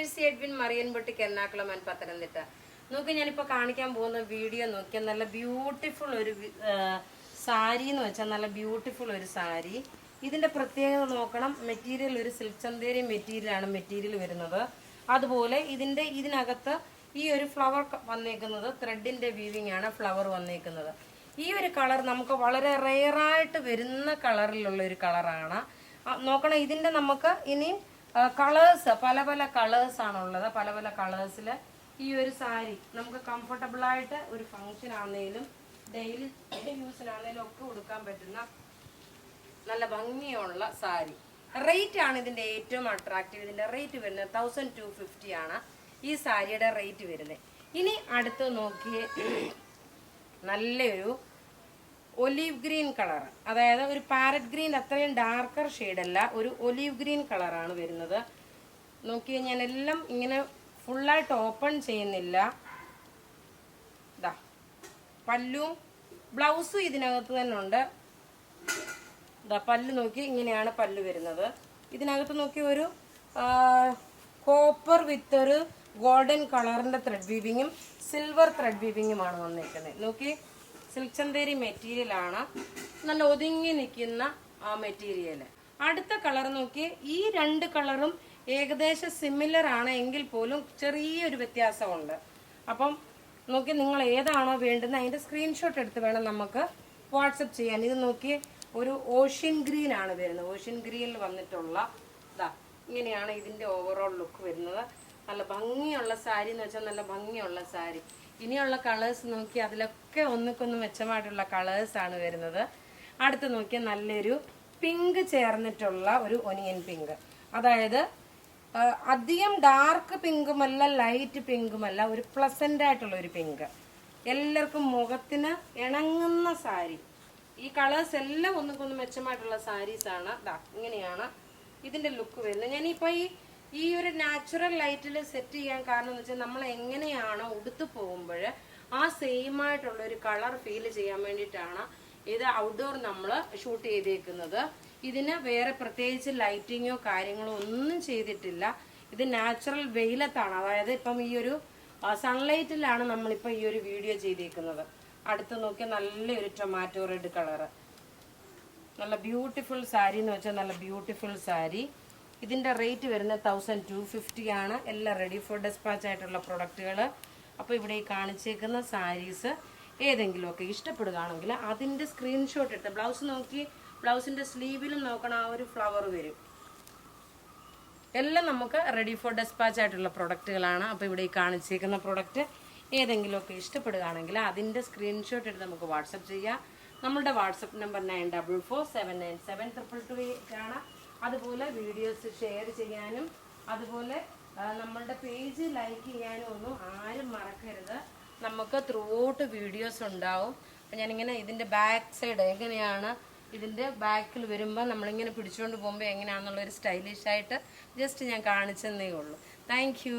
Mercy Edwin മറിയൻപൊട്ടിക്ക് Ernakulam and Pathanamthitta. നോക്കി ഞാനിപ്പോൾ കാണിക്കാൻ പോകുന്ന വീഡിയോ നോക്കിയാൽ നല്ല ബ്യൂട്ടിഫുൾ ഒരു സാരി എന്ന് വെച്ചാൽ നല്ല ബ്യൂട്ടിഫുൾ ഒരു സാരി. ഇതിന്റെ പ്രത്യേകത നോക്കണം, മെറ്റീരിയൽ ഒരു സിൽക്ക് ചന്തേരി മെറ്റീരിയലാണ് മെറ്റീരിയൽ വരുന്നത്. അതുപോലെ ഇതിനകത്ത് ഈ ഒരു ഫ്ലവർ വന്നേക്കുന്നത് ത്രെഡിന്റെ വീവിംഗ് ആണ് ഫ്ലവർ വന്നേക്കുന്നത്. ഈ ഒരു കളർ നമുക്ക് വളരെ റെയറായിട്ട് വരുന്ന കളറിലുള്ള ഒരു കളറാണ്. നോക്കണം, ഇതിന്റെ നമുക്ക് ഇനി കളേഴ്സ് പല പല കളേഴ്സ് ആണുള്ളത്. പല പല കളേഴ്സിൽ ഈ ഒരു സാരി നമുക്ക് കംഫർട്ടബിൾ ആയിട്ട് ഒരു ഫംഗ്ഷൻ ആണെങ്കിലും ഡെയിലി യൂസിനാണെങ്കിലും ഒക്കെ കൊടുക്കാൻ പറ്റുന്ന നല്ല ഭംഗിയുള്ള സാരി. റേറ്റ് ആണ് ഇതിന്റെ ഏറ്റവും അട്രാക്റ്റീവ്. ഇതിന്റെ റേറ്റ് വരുന്നത് 1250 ആണ് ഈ സാരിയുടെ റേറ്റ് വരുന്നത്. ഇനി അടുത്ത് നോക്കിയേ, നല്ലൊരു ഒലീവ് ഗ്രീൻ കളർ, അതായത് ഒരു പാരറ്റ് ഗ്രീൻ, അത്രയും ഡാർക്കർ ഷെയ്ഡല്ല, ഒരു ഒലീവ് ഗ്രീൻ കളറാണ് വരുന്നത്. നോക്കിയേ, ഞാൻ എല്ലാം ഇങ്ങനെ ഫുള്ളായിട്ട് ഓപ്പൺ ചെയ്യുന്നില്ല. ഇതാ പല്ലും ബ്ലൗസും ഇതിനകത്ത് തന്നെ ഉണ്ട്. ഇതാ പല്ല് നോക്കി, ഇങ്ങനെയാണ് പല്ല് വരുന്നത്. ഇതിനകത്ത് നോക്കി ഒരു കോപ്പർ വിത്ത് ഒരു ഗോൾഡൻ കളറിന്റെ ത്രെഡ് വീവിങ്ങും സിൽവർ ത്രെഡ് വീവിങ്ങുമാണ് വന്നിരിക്കുന്നത്. നോക്കി, സിൽക്ക് ചന്തേരി മെറ്റീരിയൽ ആണ്, നല്ല ഒതുങ്ങി നിൽക്കുന്ന ആ മെറ്റീരിയൽ. അടുത്ത കളർ നോക്കി, ഈ രണ്ട് കളറും ഏകദേശം സിമിലർ ആണ്, എങ്കിൽ പോലും ചെറിയൊരു വ്യത്യാസമുണ്ട്. അപ്പം നോക്കി, നിങ്ങൾ ഏതാണോ വേണ്ടുന്നത് അതിന്റെ സ്ക്രീൻഷോട്ട് എടുത്ത് വേണം നമുക്ക് വാട്സപ്പ് ചെയ്യാൻ. ഇത് നോക്കി, ഒരു ഓഷ്യൻ ഗ്രീൻ ആണ് വരുന്നത്. ഓഷ്യൻ ഗ്രീനിൽ വന്നിട്ടുള്ള ഇതാ ഇങ്ങനെയാണ് ഇതിന്റെ ഓവറോൾ ലുക്ക് വരുന്നത്. നല്ല ഭംഗിയുള്ള സാരി എന്ന് വെച്ചാൽ നല്ല ഭംഗിയുള്ള സാരി. ഇനിയുള്ള കളേഴ്സ് നോക്കി, അതിലൊക്കെ ഒന്നിക്കൊന്നും മെച്ചമായിട്ടുള്ള കളേഴ്സ് ആണ് വരുന്നത്. അടുത്ത് നോക്കിയാൽ നല്ലൊരു പിങ്ക് ചേർന്നിട്ടുള്ള ഒരു ഒനിയൻ പിങ്ക്, അതായത് അധികം ഡാർക്ക് പിങ്കുമല്ല ലൈറ്റ് പിങ്കുമല്ല, ഒരു പ്ലസന്റ് ആയിട്ടുള്ള ഒരു പിങ്ക്. എല്ലാവർക്കും മുഖത്തിന് ഇണങ്ങുന്ന സാരി. ഈ കളേഴ്സ് എല്ലാം ഒന്നിക്കൊന്നും മെച്ചമായിട്ടുള്ള സാരീസ് ആണ്. ഇങ്ങനെയാണ് ഇതിന്റെ ലുക്ക് വരുന്നത്. ഞാനിപ്പോ ഈ ഒരു നാച്ചുറൽ ലൈറ്റിൽ സെറ്റ് ചെയ്യാൻ കാരണം എന്ന് വെച്ചാൽ നമ്മൾ എങ്ങനെയാണോ ഉടുത്തു പോകുമ്പോൾ ആ സെയിം ആയിട്ടുള്ള ഒരു കളർ ഫീൽ ചെയ്യാൻ വേണ്ടിയിട്ടാണ് ഇത് ഔട്ട്ഡോർ നമ്മൾ ഷൂട്ട് ചെയ്തേക്കുന്നത്. ഇതിന് വേറെ പ്രത്യേകിച്ച് ലൈറ്റിങ്ങോ കാര്യങ്ങളോ ഒന്നും ചെയ്തിട്ടില്ല. ഇത് നാച്ചുറൽ വെയിലത്താണ്, അതായത് ഇപ്പം ഈ ഒരു സൺലൈറ്റിലാണ് നമ്മളിപ്പോൾ ഈ ഒരു വീഡിയോ ചെയ്തേക്കുന്നത്. അടുത്ത് നോക്കിയാൽ നല്ലൊരു ടൊമാറ്റോ റെഡ് കളറ്, നല്ല ബ്യൂട്ടിഫുൾ സാരി എന്ന് വെച്ചാൽ നല്ല ബ്യൂട്ടിഫുൾ സാരി. ഇതിന്റെ റേറ്റ് വരുന്നത് 1250 ആണ്. എല്ലാം റെഡി ഫോർ ഡെസ്പാച്ച് ആയിട്ടുള്ള പ്രൊഡക്റ്റുകൾ. അപ്പോൾ ഇവിടെ ഈ കാണിച്ചേക്കുന്ന സാരീസ് ഏതെങ്കിലുമൊക്കെ ഇഷ്ടപ്പെടുകയാണെങ്കിൽ അതിന്റെ സ്ക്രീൻഷോട്ട് എടുത്ത് ബ്ലൗസ് നോക്കി, ബ്ലൗസിന്റെ സ്ലീവിലും നോക്കണം, ആ ഒരു ഫ്ലവർ വരും. എല്ലാം നമുക്ക് റെഡി ഫോർ ഡെസ്പാച്ച് ആയിട്ടുള്ള പ്രൊഡക്റ്റുകളാണ്. അപ്പോൾ ഇവിടെ ഈ കാണിച്ചേക്കുന്ന പ്രൊഡക്റ്റ് ഏതെങ്കിലുമൊക്കെ ഇഷ്ടപ്പെടുകയാണെങ്കിൽ അതിന്റെ സ്ക്രീൻഷോട്ട് എടുത്ത് നമുക്ക് വാട്സപ്പ് ചെയ്യാം. നമ്മുടെ വാട്സപ്പ് നമ്പർ 9447972228 ആണ്. അതുപോലെ വീഡിയോസ് ഷെയർ ചെയ്യാനും അതുപോലെ നമ്മളുടെ പേജ് ലൈക്ക് ചെയ്യാനും ഒന്നും ആരും മറക്കരുത്. നമുക്ക് ത്രൂ ഔട്ട് വീഡിയോസ് ഉണ്ടാവും. അപ്പം ഞാനിങ്ങനെ ഇതിൻ്റെ ബാക്ക് സൈഡ് എങ്ങനെയാണ്, ഇതിൻ്റെ ബാക്കിൽ വരുമ്പോൾ നമ്മളിങ്ങനെ പിടിച്ചുകൊണ്ട് പോകുമ്പോൾ എങ്ങനെയാണെന്നുള്ളൊരു സ്റ്റൈലിഷായിട്ട് ജസ്റ്റ് ഞാൻ കാണിച്ചെന്നേ ഉള്ളൂ. Thank you.